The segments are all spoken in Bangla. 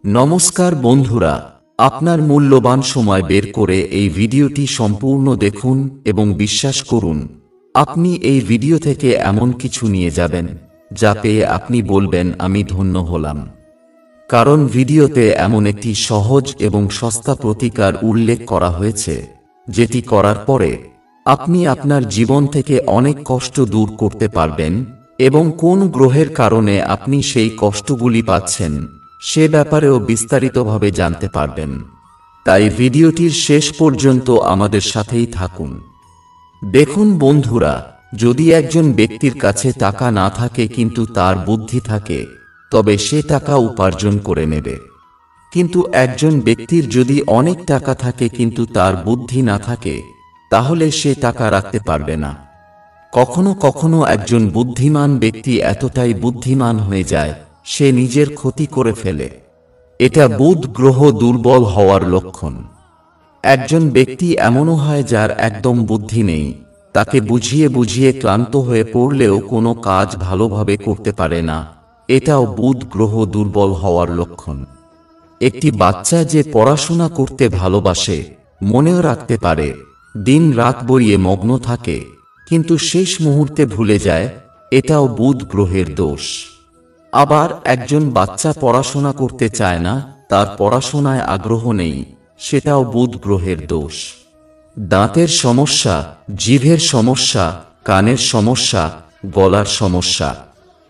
নমস্কার বন্ধুরা, আপনার মূল্যবান সময় বের করে এই ভিডিওটি সম্পূর্ণ দেখুন এবং বিশ্বাস করুন, আপনি এই ভিডিও থেকে এমন কিছু নিয়ে যাবেন যা পেয়ে আপনি বলবেন আমি ধন্য হলাম। কারণ ভিডিওতে এমন একটি সহজ এবং সস্তা প্রতিকার উল্লেখ করা হয়েছে যেটি করার পরে আপনি আপনার জীবন থেকে অনেক কষ্ট দূর করতে পারবেন এবং কোন গ্রহের কারণে আপনি সেই কষ্টগুলি পাচ্ছেন সে ব্যাপারেও বিস্তারিতভাবে জানতে পারবেন। তাই ভিডিওটির শেষ পর্যন্ত আমাদের সাথেই থাকুন। দেখুন বন্ধুরা, যদি একজন ব্যক্তির কাছে টাকা না থাকে কিন্তু তার বুদ্ধি থাকে, তবে সে টাকা উপার্জন করে নেবে। কিন্তু একজন ব্যক্তির যদি অনেক টাকা থাকে কিন্তু তার বুদ্ধি না থাকে, তাহলে সে টাকা রাখতে পারবে না। কখনো কখনো একজন বুদ্ধিমান ব্যক্তি এতটাই বুদ্ধিমান হয়ে যায় সে নিজের ক্ষতি করে ফেলে। এটা বুধ গ্রহ দুর্বল হওয়ার লক্ষণ। একজন ব্যক্তি এমনও হয় যার একদম বুদ্ধি নেই, তাকে বুঝিয়ে বুঝিয়ে ক্লান্ত হয়ে পড়লেও কোনো কাজ ভালোভাবে করতে পারে না, এটাও বুধ গ্রহ দুর্বল হওয়ার লক্ষণ। একটি বাচ্চা যে পড়াশোনা করতে ভালোবাসে, মনেও রাখতে পারে, দিন রাত বইয়ে মগ্ন থাকে, কিন্তু শেষ মুহূর্তে ভুলে যায়, এটাও বুধ গ্রহের দোষ। আবার একজন বাচ্চা পড়াশোনা করতে চায় না, তার পড়াশোনায় আগ্রহ নেই, সেটাও বুধ গ্রহের দোষ। দাঁতের সমস্যা, জিভের সমস্যা, কানের সমস্যা, গলার সমস্যা,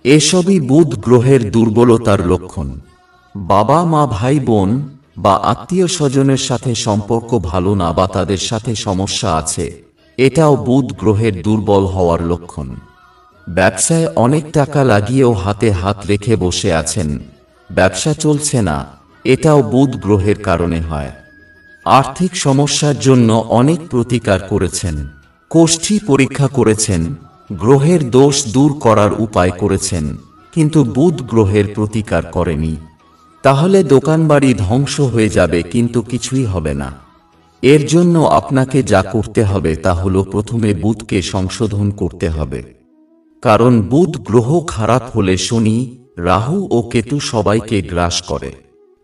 এসবই বুধ গ্রহের দুর্বলতার লক্ষণ। বাবা মা ভাই বোন বা আত্মীয় স্বজনের সাথে সম্পর্ক ভালো না বা তাদের সাথে সমস্যা আছে, এটাও বুধ গ্রহের দুর্বল হওয়ার লক্ষণ। ব্যবসায় অনেক টাকা লাগিয়েও হাতে হাত রেখে বসে আছেন, ব্যবসা চলছে না, এটাও বুধ গ্রহের কারণে হয়। আর্থিক সমস্যার জন্য অনেক প্রতিকার করেছেন, কোষ্ঠী পরীক্ষা করেছেন, গ্রহের দোষ দূর করার উপায় করেছেন, কিন্তু বুধ গ্রহের প্রতিকার করেনি। তাহলে দোকানবাড়ি ধ্বংস হয়ে যাবে কিন্তু কিছুই হবে না। এর জন্য আপনাকে যা করতে হবে তা হলো প্রথমে বুধকে সংশোধন করতে হবে। কারণ বুধ গ্রহ খারাপ হলে শনি, রাহু ও কেতু সবাইকে গ্রাস করে।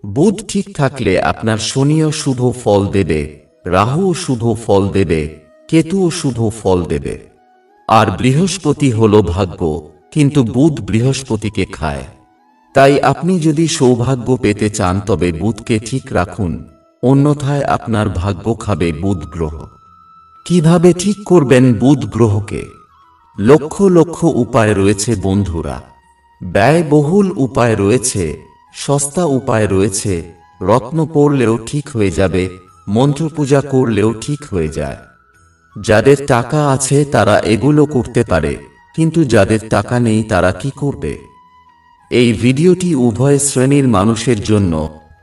বুধ ঠিক থাকলে আপনার শনিও শুভ ফল দেবে, রাহুও শুভ ফল দেবে, কেতুও শুভ ফল দেবে। আর বৃহস্পতি হলো ভাগ্য, কিন্তু বুধ বৃহস্পতিকে খায়। তাই আপনি যদি সৌভাগ্য পেতে চান তবে বুধকে ঠিক রাখুন, অন্যথায় আপনার ভাগ্য খাবে বুধ গ্রহ। কিভাবে ঠিক করবেন বুধ গ্রহকে? লক্ষ লক্ষ উপায় রয়েছে বন্ধুরা। ব্যয়বহুল উপায় রয়েছে, সস্তা উপায় রয়েছে, রত্ন পড়লেও ঠিক হয়ে যাবে, মন্ত্র পূজা করলেও ঠিক হয়ে যায়। যাদের টাকা আছে তারা এগুলো করতে পারে, কিন্তু যাদের টাকা নেই তারা কি করবে? এই ভিডিওটি উভয় শ্রেণীর মানুষের জন্য।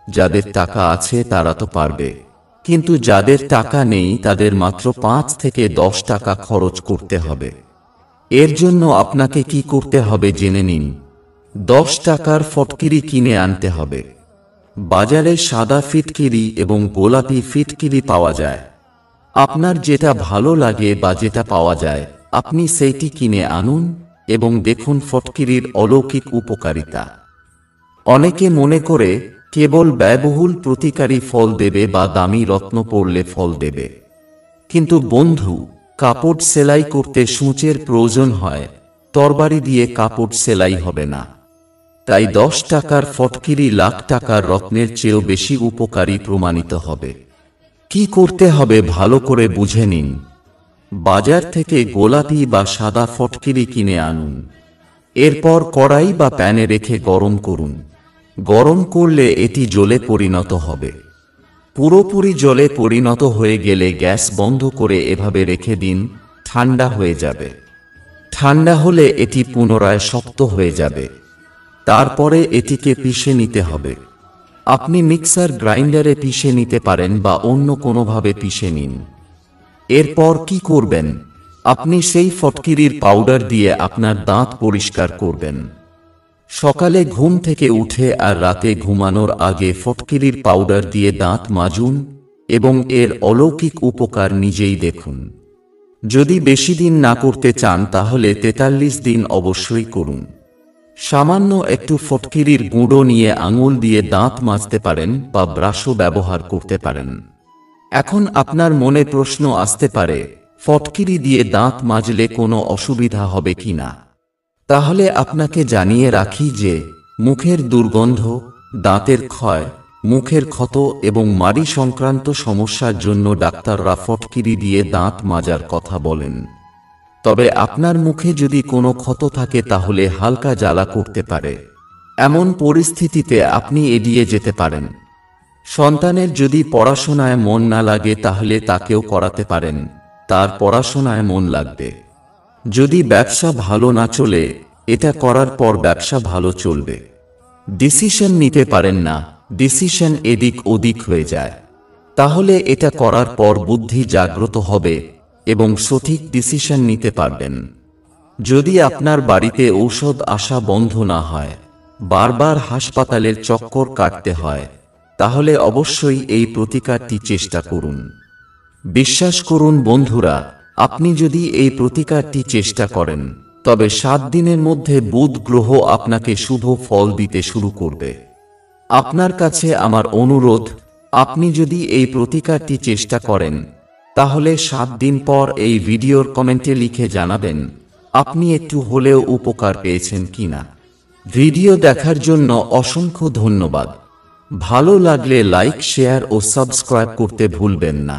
যাদের টাকা আছে তারা তো পারবে, কিন্তু যাদের টাকা নেই তাদের মাত্র 5 থেকে 10 টাকা খরচ করতে হবে। এর জন্য আপনাকে কি করতে হবে জেনে নিন। 10 টাকার ফটকিরি কিনে আনতে হবে। বাজারে সাদা ফিটকিরি এবং গোলাপি ফিটকিরি পাওয়া যায়। আপনার যেটা ভালো লাগে বা যেটা পাওয়া যায় আপনি সেইটি কিনে আনুন এবং দেখুন ফটকিরির অলৌকিক উপকারিতা। অনেকে মনে করে কেবল ব্যয়বহুল প্রতিকারী ফল দেবে বা দামি রত্ন পড়লে ফল দেবে, কিন্তু বন্ধু, কাপড় সেলাই করতে সূচের প্রয়োজন হয়, তরবারি দিয়ে কাপড় সেলাই হবে না। তাই 10 টাকার ফটকিরি লাখ টাকার রত্নের চেয়েও বেশি উপকারী প্রমাণিত হবে। কি করতে হবে ভালো করে বুঝে নিন। বাজার থেকে গোলাপি বা সাদা ফটকিরি কিনে আনুন। এরপর কড়াই বা প্যানে রেখে গরম করুন। গরম করলে এটি জলে পরিণত হবে। পুরোপুরি জলে পরিণত হয়ে গেলে গ্যাস বন্ধ করে এভাবে রেখে দিন, ঠান্ডা হয়ে যাবে। ঠান্ডা হলে এটি পুনরায় শক্ত হয়ে যাবে। তারপরে এটিকে পিষে নিতে হবে। আপনি মিক্সার গ্রাইন্ডারে পিষে নিতে পারেন বা অন্য কোনোভাবে পিষে নিন। এরপর কি করবেন? আপনি সেই ফটকিরির পাউডার দিয়ে আপনার দাঁত পরিষ্কার করবেন। সকালে ঘুম থেকে উঠে আর রাতে ঘুমানোর আগে ফটকিরির পাউডার দিয়ে দাঁত মাজুন এবং এর অলৌকিক উপকার নিজেই দেখুন। যদি বেশি দিন না করতে চান তাহলে 43 দিন অবশ্যই করুন। সামান্য একটু ফটকিরির গুঁড়ো নিয়ে আঙুল দিয়ে দাঁত মাজতে পারেন বা ব্রাশও ব্যবহার করতে পারেন। এখন আপনার মনে প্রশ্ন আসতে পারে, ফটকিরি দিয়ে দাঁত মাজলে কোনো অসুবিধা হবে কিনা? তাহলে আপনাকে জানিয়ে রাখি যে মুখের দুর্গন্ধ, দাঁতের ক্ষয়, মুখের ক্ষত এবং মাড়ি সংক্রান্ত সমস্যার জন্য ডাক্তাররা ফটকিরি দিয়ে দাঁত মাজার কথা বলেন। তবে আপনার মুখে যদি কোনো ক্ষত থাকে তাহলে হালকা জ্বালা করতে পারে। এমন পরিস্থিতিতে আপনি এড়িয়ে যেতে পারেন। সন্তানের যদি পড়াশোনায় মন না লাগে তাহলে তাকেও করাতে পারেন, তার পড়াশোনায় মন লাগবে। যদি ব্যবসা ভালো না চলে, এটা করার পর ব্যবসা ভালো চলবে। ডিসিশন নিতে পারেন না, ডিসিশন এদিক ওদিক হয়ে যায়, তাহলে এটা করার পর বুদ্ধি জাগ্রত হবে এবং সঠিক ডিসিশন নিতে পারবেন। যদি আপনার বাড়িতে ঔষধ আসা বন্ধ না হয়, বারবার হাসপাতালের চক্কর কাটতে হয়, তাহলে অবশ্যই এই প্রতিকারটি চেষ্টা করুন। বিশ্বাস করুন বন্ধুরা, আপনি যদি এই প্রতিকারটি চেষ্টা করেন, তবে 7 দিনের মধ্যে বুধ গ্রহ আপনাকে শুভ ফল দিতে শুরু করবে। আপনার কাছে আমার অনুরোধ, আপনি যদি এই প্রতিকারটি চেষ্টা করেন, তাহলে 7 দিন পর এই ভিডিওর কমেন্টে লিখে জানাবেন আপনি একটু হলেও উপকার পেয়েছেন কিনা। ভিডিও দেখার জন্য অসংখ্য ধন্যবাদ। ভালো লাগলে লাইক, শেয়ার ও সাবস্ক্রাইব করতে ভুলবেন না।